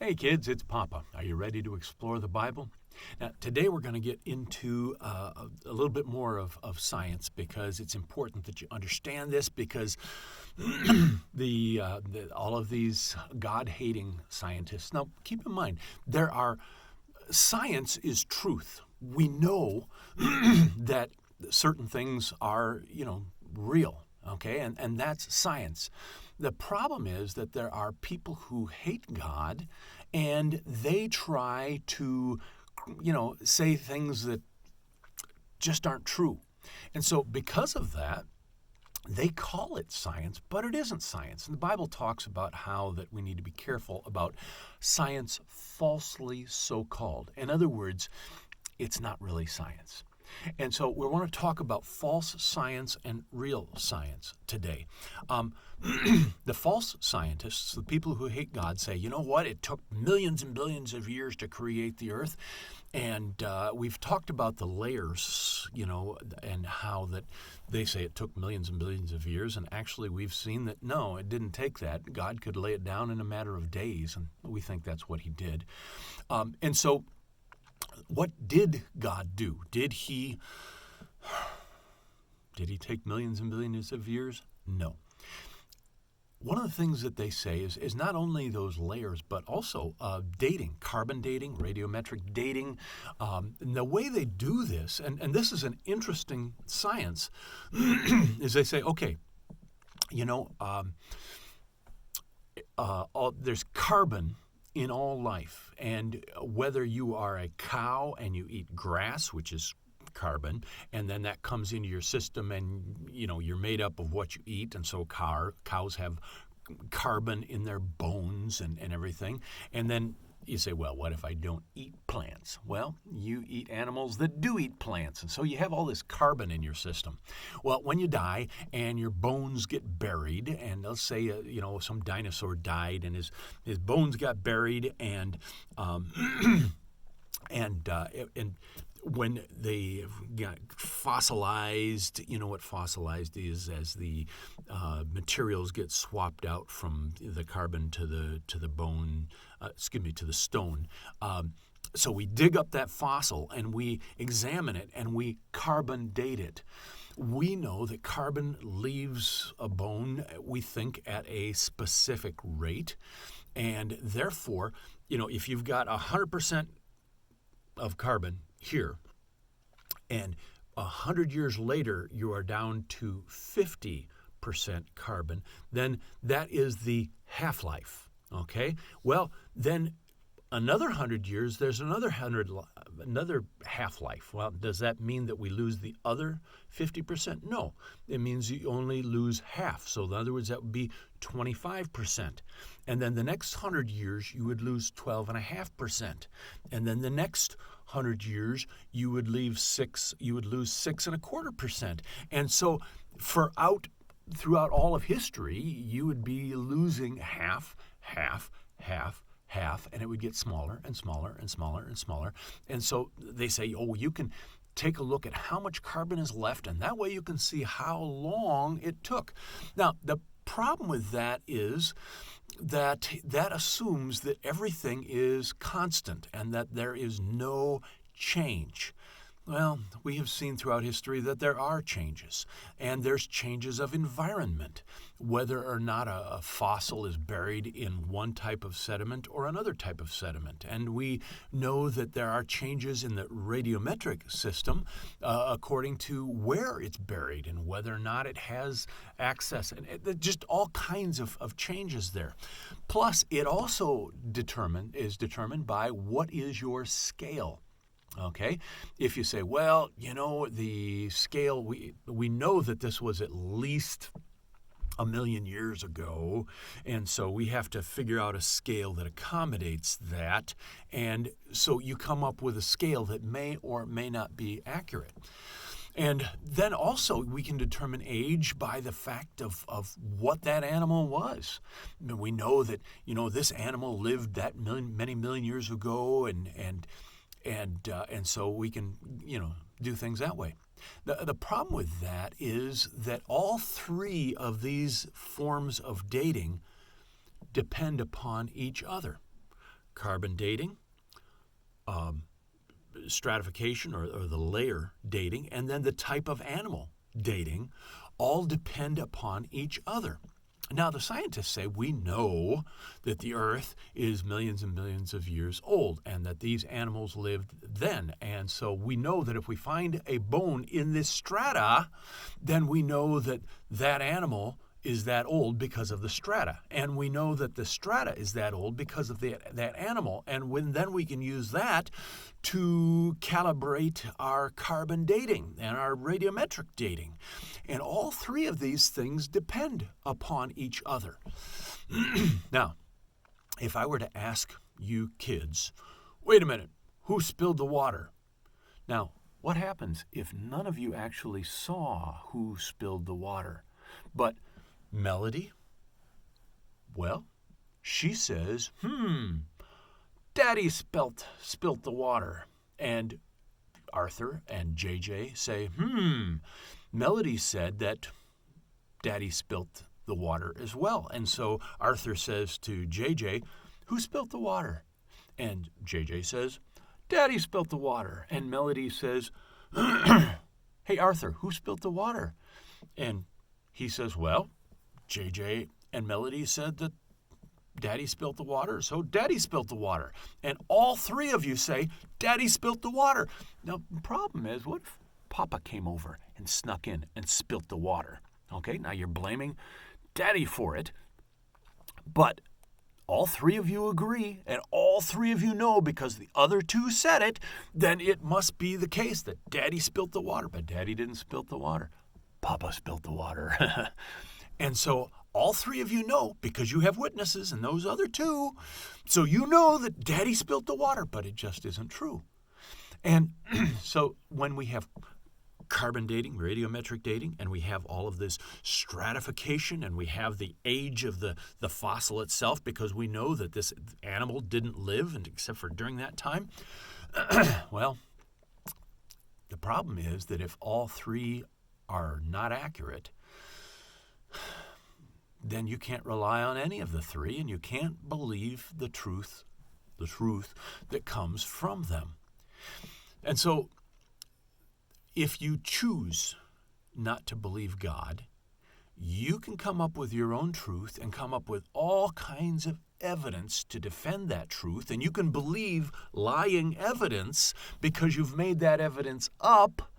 Hey kids, it's Papa. Are you ready to explore the Bible? Now, today we're going to get into a little bit more of science because it's important that you understand this because all of these God-hating scientists. Now, keep in mind, science is truth. We know that certain things are, real, okay? And that's science. The problem is that there are people who hate God and they try to, say things that just aren't true. And so because of that, they call it science, but it isn't science. And the Bible talks about how that we need to be careful about science falsely so-called. In other words, it's not really science. And so we want to talk about false science and real science today. The false scientists, the people who hate God, say, you know what, it took millions and billions of years to create the earth. And we've talked about the layers, and how that they say it took millions and billions of years. And actually, we've seen that, no, it didn't take that. God could lay it down in a matter of days. And we think that's what he did. And so what did God do? Did he take millions and billions of years? No. One of the things that they say is not only those layers, but also dating, carbon dating, radiometric dating. And the way they do this, and this is an interesting science, is they say, okay, there's carbon in all life, and whether you are a cow and you eat grass, which is carbon, and then that comes into your system and you're made up of what you eat, and so cows have carbon in their bones and everything. And then you say, well, what if I don't eat plants? Well, you eat animals that do eat plants, and so you have all this carbon in your system. Well, when you die and your bones get buried, and let's say some dinosaur died and his bones got buried, and when they got fossilized, you know what fossilized is, as the materials get swapped out from the carbon to the bone, to the stone. So we dig up that fossil and we examine it and we carbon date it. We know that carbon leaves a bone, we think, at a specific rate. And therefore, if you've got 100% of carbon here, and 100 years later you are down to 50% carbon, then that is the half-life. Okay? Well, then another 100 years, there's another half-life. Well, does that mean that we lose the other 50%? No. It means you only lose half. So in other words, that would be 25%. And then the next 100 years, you would lose 12.5%. And then the next 100 years, you would lose 6.25%. And so throughout all of history, you would be losing half, and it would get smaller and smaller and smaller and smaller. And so they say, you can take a look at how much carbon is left, and that way you can see how long it took. Now, the problem with that is that assumes that everything is constant and that there is no change. Well, we have seen throughout history that there are changes, and there's changes of environment, whether or not a fossil is buried in one type of sediment or another type of sediment. And we know that there are changes in the radiometric system according to where it's buried and whether or not it has access, and just all kinds of changes there. Plus, it also is determined by what is your scale. Okay, if you say, well, the scale, we know that this was at least 1 million years ago, and so we have to figure out a scale that accommodates that, and so you come up with a scale that may or may not be accurate. And then also we can determine age by the fact of what that animal was. We know that, this animal lived that many million years ago, and so we can, do things that way. The problem with that is that all three of these forms of dating depend upon each other. carbon dating, stratification or the layer dating, and then the type of animal dating all depend upon each other. Now, the scientists say we know that the Earth is millions and millions of years old and that these animals lived then. And so we know that if we find a bone in this strata, then we know that that animal is that old because of the strata. And we know that the strata is that old because of that animal. And then we can use that to calibrate our carbon dating and our radiometric dating. And all three of these things depend upon each other. Now, if I were to ask you kids, wait a minute, who spilled the water? Now, what happens if none of you actually saw who spilled the water? But Melody, well, she says, Daddy spilt the water. And Arthur and JJ say, Melody said that Daddy spilt the water as well. And so Arthur says to JJ, who spilt the water? And JJ says, Daddy spilt the water. And Melody says, hey, Arthur, who spilt the water? And he says, well, JJ and Melody said that Daddy spilt the water, so Daddy spilt the water. And all three of you say, Daddy spilt the water. Now, the problem is, what if Papa came over and snuck in and spilt the water? Okay, now you're blaming Daddy for it, but all three of you agree, and all three of you know because the other two said it, then it must be the case that Daddy spilt the water, but Daddy didn't spilt the water. Papa spilt the water. And so all three of you know, because you have witnesses and those other two, so you know that Daddy spilt the water, but it just isn't true. And so when we have carbon dating, radiometric dating, and we have all of this stratification, and we have the age of the fossil itself, because we know that this animal didn't live except for during that time, well, the problem is that if all three are not accurate, then you can't rely on any of the three, and you can't believe the truth that comes from them. And so if you choose not to believe God, you can come up with your own truth and come up with all kinds of evidence to defend that truth, and you can believe lying evidence because you've made that evidence up,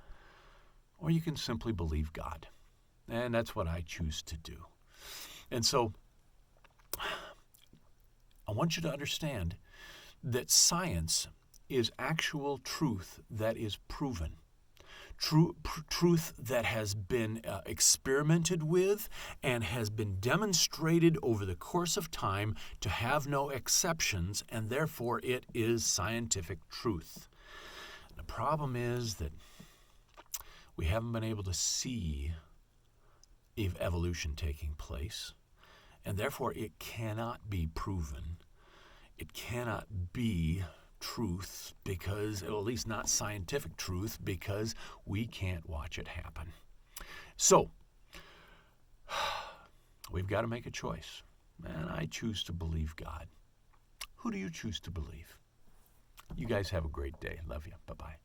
or you can simply believe God. And that's what I choose to do. And so I want you to understand that science is actual truth that is proven. Truth that has been experimented with and has been demonstrated over the course of time to have no exceptions, and therefore it is scientific truth. The problem is that we haven't been able to see evolution taking place, and therefore it cannot be proven. It cannot be truth because, or at least not scientific truth, because we can't watch it happen. So, we've got to make a choice. And I choose to believe God. Who do you choose to believe? You guys have a great day. Love you. Bye-bye.